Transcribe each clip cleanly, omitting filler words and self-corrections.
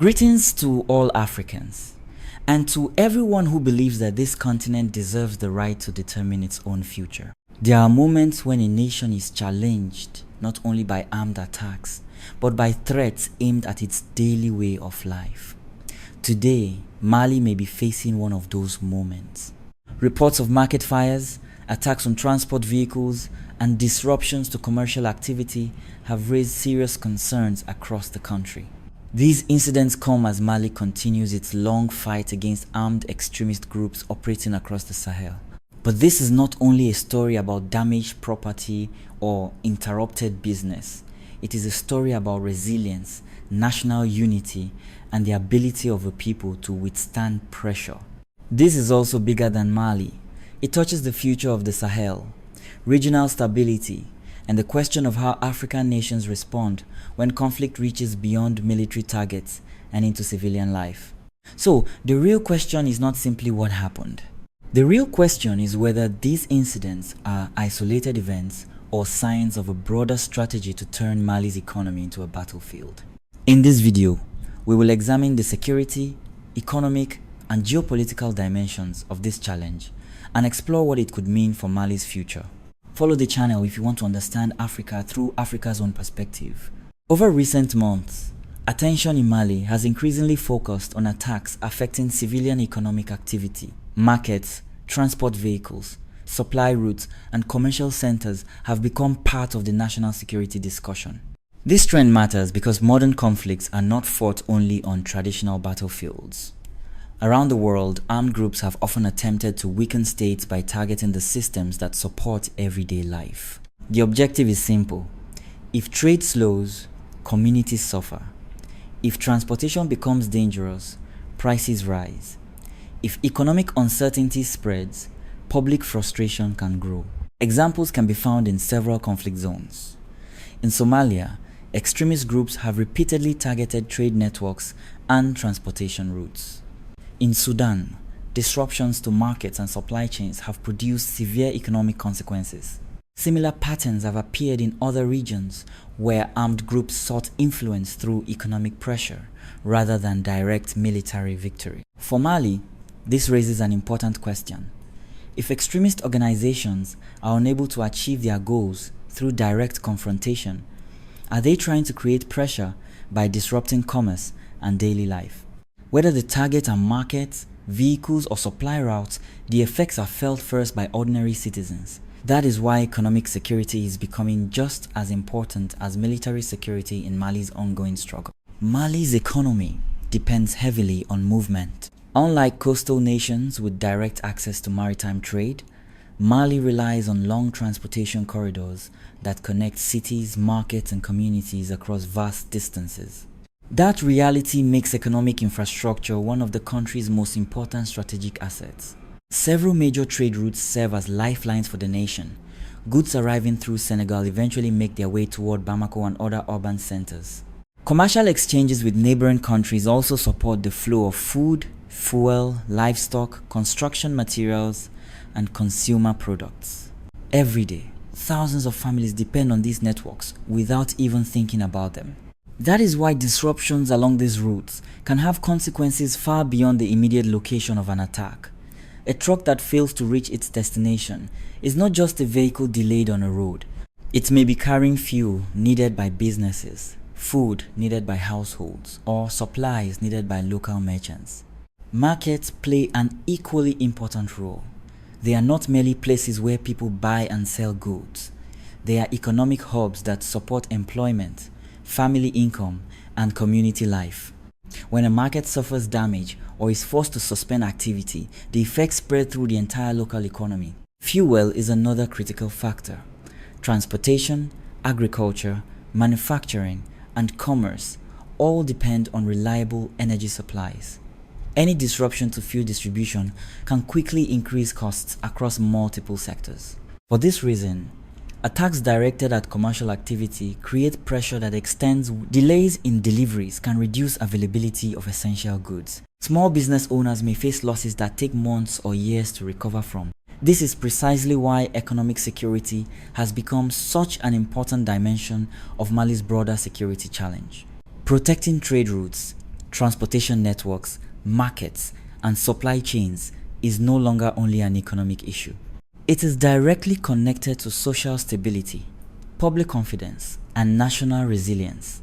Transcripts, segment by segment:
Greetings to all Africans, and to everyone who believes that this continent deserves the right to determine its own future. There are moments when a nation is challenged not only by armed attacks, but by threats aimed at its daily way of life. Today, Mali may be facing one of those moments. Reports of market fires, attacks on transport vehicles, and disruptions to commercial activity have raised serious concerns across the country. These incidents come as Mali continues its long fight against armed extremist groups operating across the Sahel. But this is not only a story about damaged property or interrupted business. It is a story about resilience, national unity, and the ability of a people to withstand pressure. This is also bigger than Mali. It touches the future of the Sahel, regional stability, and the question of how African nations respond when conflict reaches beyond military targets and into civilian life. So, the real question is not simply what happened. The real question is whether these incidents are isolated events or signs of a broader strategy to turn Mali's economy into a battlefield. In this video, we will examine the security, economic, and geopolitical dimensions of this challenge and explore what it could mean for Mali's future. Follow the channel if you want to understand Africa through Africa's own perspective. Over recent months, attention in Mali has increasingly focused on attacks affecting civilian economic activity. Markets, transport vehicles, supply routes, and commercial centers have become part of the national security discussion. This trend matters because modern conflicts are not fought only on traditional battlefields. Around the world, armed groups have often attempted to weaken states by targeting the systems that support everyday life. The objective is simple. If trade slows, communities suffer. If transportation becomes dangerous, prices rise. If economic uncertainty spreads, public frustration can grow. Examples can be found in several conflict zones. In Somalia, extremist groups have repeatedly targeted trade networks and transportation routes. In Sudan, disruptions to markets and supply chains have produced severe economic consequences. Similar patterns have appeared in other regions where armed groups sought influence through economic pressure rather than direct military victory. For Mali, this raises an important question. If extremist organizations are unable to achieve their goals through direct confrontation, are they trying to create pressure by disrupting commerce and daily life? Whether the target are markets, vehicles, or supply routes, the effects are felt first by ordinary citizens. That is why economic security is becoming just as important as military security in Mali's ongoing struggle. Mali's economy depends heavily on movement. Unlike coastal nations with direct access to maritime trade, Mali relies on long transportation corridors that connect cities, markets, and communities across vast distances. That reality makes economic infrastructure one of the country's most important strategic assets. Several major trade routes serve as lifelines for the nation. Goods arriving through Senegal eventually make their way toward Bamako and other urban centers. Commercial exchanges with neighboring countries also support the flow of food, fuel, livestock, construction materials, and consumer products. Every day, thousands of families depend on these networks without even thinking about them. That is why disruptions along these routes can have consequences far beyond the immediate location of an attack. A truck that fails to reach its destination is not just a vehicle delayed on a road. It may be carrying fuel needed by businesses, food needed by households, or supplies needed by local merchants. Markets play an equally important role. They are not merely places where people buy and sell goods. They are economic hubs that support employment, family income, and community life. When a market suffers damage or is forced to suspend activity, the effects spread through the entire local economy. Fuel is another critical factor. Transportation, agriculture, manufacturing, and commerce all depend on reliable energy supplies. Any disruption to fuel distribution can quickly increase costs across multiple sectors. For this reason, attacks directed at commercial activity create pressure that extends. Delays in deliveries can reduce availability of essential goods. Small business owners may face losses that take months or years to recover from. This is precisely why economic security has become such an important dimension of Mali's broader security challenge. Protecting trade routes, transportation networks, markets, and supply chains is no longer only an economic issue. It is directly connected to social stability, public confidence, and national resilience.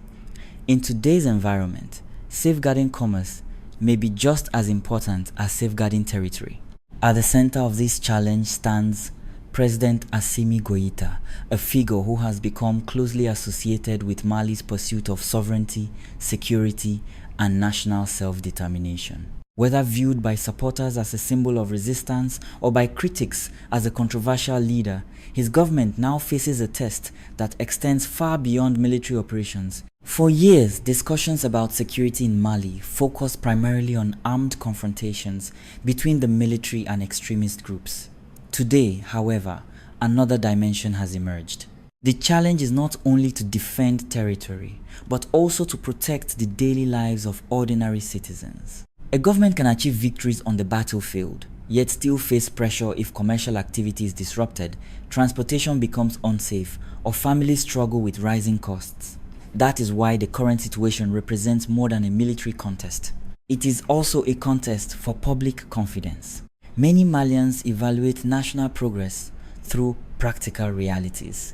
In today's environment, safeguarding commerce may be just as important as safeguarding territory. At the center of this challenge stands President Assimi Goita, a figure who has become closely associated with Mali's pursuit of sovereignty, security, and national self-determination. Whether viewed by supporters as a symbol of resistance or by critics as a controversial leader, his government now faces a test that extends far beyond military operations. For years, discussions about security in Mali focused primarily on armed confrontations between the military and extremist groups. Today, however, another dimension has emerged. The challenge is not only to defend territory, but also to protect the daily lives of ordinary citizens. A government can achieve victories on the battlefield, yet still face pressure if commercial activity is disrupted, transportation becomes unsafe, or families struggle with rising costs. That is why the current situation represents more than a military contest. It is also a contest for public confidence. Many Malians evaluate national progress through practical realities.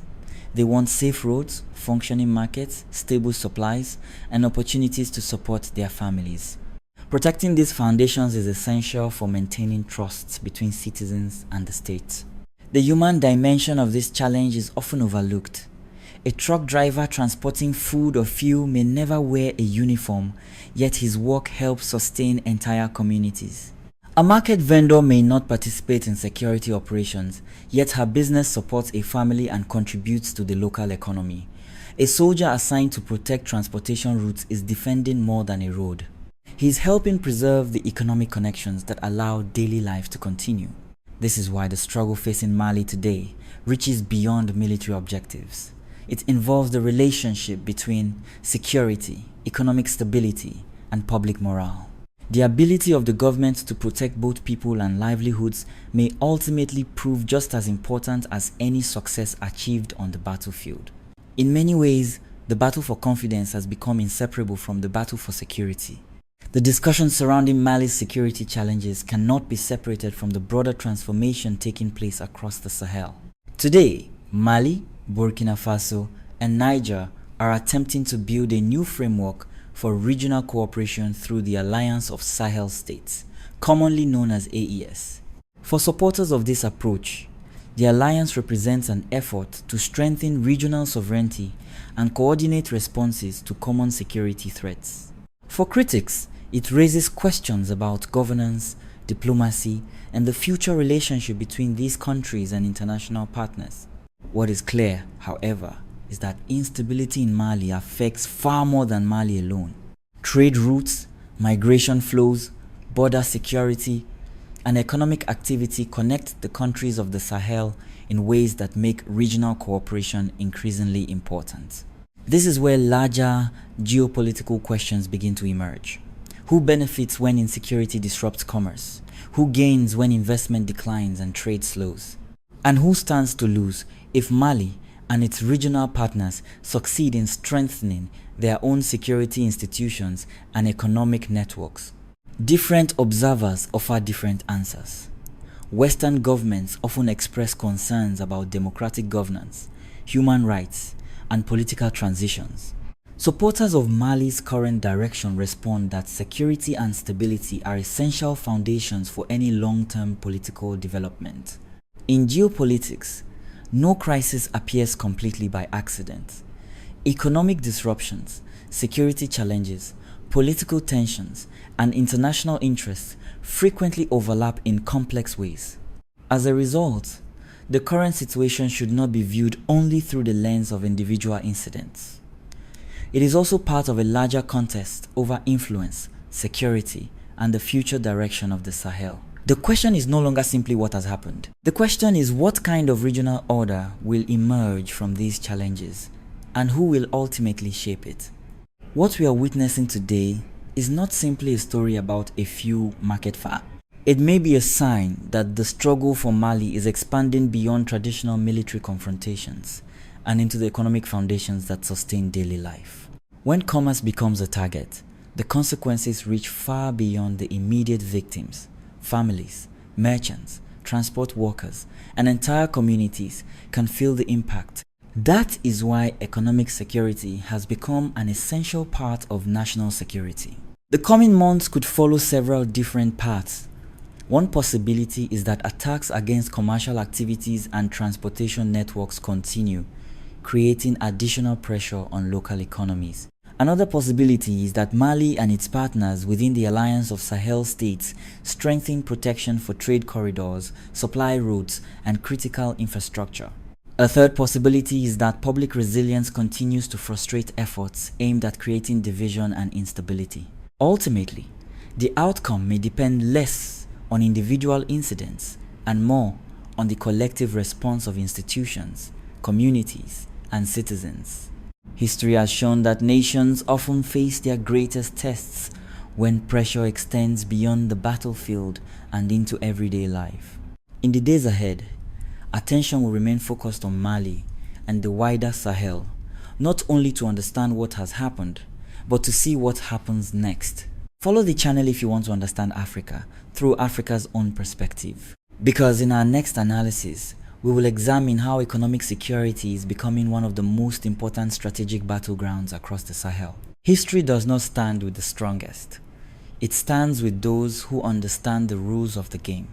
They want safe roads, functioning markets, stable supplies, and opportunities to support their families. Protecting these foundations is essential for maintaining trust between citizens and the state. The human dimension of this challenge is often overlooked. A truck driver transporting food or fuel may never wear a uniform, yet his work helps sustain entire communities. A market vendor may not participate in security operations, yet her business supports a family and contributes to the local economy. A soldier assigned to protect transportation routes is defending more than a road. He is helping preserve the economic connections that allow daily life to continue. This is why the struggle facing Mali today reaches beyond military objectives. It involves the relationship between security, economic stability, and public morale. The ability of the government to protect both people and livelihoods may ultimately prove just as important as any success achieved on the battlefield. In many ways, the battle for confidence has become inseparable from the battle for security. The discussions surrounding Mali's security challenges cannot be separated from the broader transformation taking place across the Sahel. Today, Mali, Burkina Faso, and Niger are attempting to build a new framework for regional cooperation through the Alliance of Sahel States, commonly known as AES. For supporters of this approach, the alliance represents an effort to strengthen regional sovereignty and coordinate responses to common security threats. For critics, it raises questions about governance, diplomacy, and the future relationship between these countries and international partners. What is clear, however, is that instability in Mali affects far more than Mali alone. Trade routes, migration flows, border security, and economic activity connect the countries of the Sahel in ways that make regional cooperation increasingly important. This is where larger geopolitical questions begin to emerge. Who benefits when insecurity disrupts commerce? Who gains when investment declines and trade slows? And who stands to lose if Mali and its regional partners succeed in strengthening their own security institutions and economic networks? Different observers offer different answers. Western governments often express concerns about democratic governance, human rights, and political transitions. Supporters of Mali's current direction respond that security and stability are essential foundations for any long-term political development. In geopolitics, no crisis appears completely by accident. Economic disruptions, security challenges, political tensions, and international interests frequently overlap in complex ways. As a result, the current situation should not be viewed only through the lens of individual incidents. It is also part of a larger contest over influence, security, and the future direction of the Sahel. The question is no longer simply what has happened. The question is what kind of regional order will emerge from these challenges, and who will ultimately shape it. What we are witnessing today is not simply a story about a few market facts. It may be a sign that the struggle for Mali is expanding beyond traditional military confrontations and into the economic foundations that sustain daily life. When commerce becomes a target, the consequences reach far beyond the immediate victims. Families, merchants, transport workers, and entire communities can feel the impact. That is why economic security has become an essential part of national security. The coming months could follow several different paths. One possibility is that attacks against commercial activities and transportation networks continue, creating additional pressure on local economies. Another possibility is that Mali and its partners within the Alliance of Sahel states strengthen protection for trade corridors, supply routes, and critical infrastructure. A third possibility is that public resilience continues to frustrate efforts aimed at creating division and instability. Ultimately, the outcome may depend less on individual incidents and more on the collective response of institutions, communities, and citizens. History has shown that nations often face their greatest tests when pressure extends beyond the battlefield and into everyday life. In the days ahead, attention will remain focused on Mali and the wider Sahel, not only to understand what has happened, but to see what happens next. Follow the channel if you want to understand Africa through Africa's own perspective. Because in our next analysis, we will examine how economic security is becoming one of the most important strategic battlegrounds across the Sahel. History does not stand with the strongest. It stands with those who understand the rules of the game.